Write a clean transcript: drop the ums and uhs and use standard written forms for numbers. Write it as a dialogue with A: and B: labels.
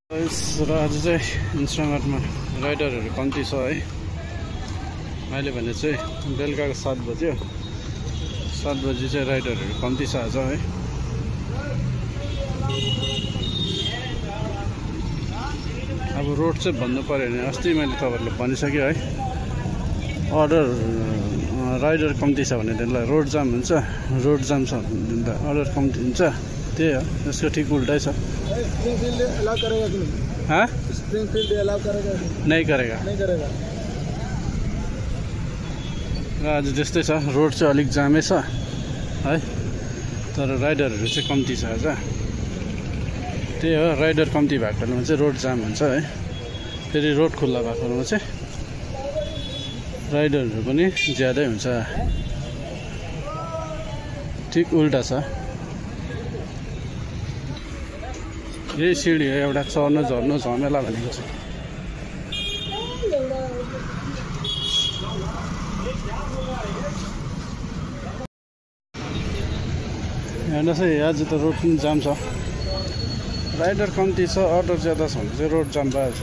A: र आज चाहिँ इन्स्टामार्टमा राइडरहरू कम्ती छ है। अहिले भने चाहिँ बेलुकाको 7 बज्यो। 7 बजी चाहिँ राइडरहरू कम्ती छ आज है। अब रोड चाहिँ भन्नु पर्यो भने अस्ति मैले तपाईँहरूलाई भनिसकेँ है, अर्डर राइडर कम्ती छ भनेदेखिलाई रोड जाम हुन्छ, रोड जाम छ भनेदेखि अर्डर कम्ती हुन्छ। त्यही हो, यसको ठिक उल्टै छ। हाँ,
B: स्प्रिंगफील्ड अलाउ करेगा?
A: नहीं करेगा। आज त्यस्तै छ, रोड चाहिँ अलिक जामै छ है, तर राइडरहरू चाहिँ कम्ती छ आज। त्यही हो, राइडर कम्ती भएकोमा चाहिँ रोड जाम हुन्छ है। फेरि रोड खुल्ला भएकोमा चाहिँ राइडरहरू पनि ज्यादै हुन्छ। ठिक उल्टा छ। यही सिडी हो एउटा, चढ्नु झर्नु झमेला भनेको छ। हेर्नुहोस् है, आज त रोड पनि जाम छ, राइडर कम्ती छ, अर्डर ज्यादा छ भने चाहिँ रोड जाम भयो।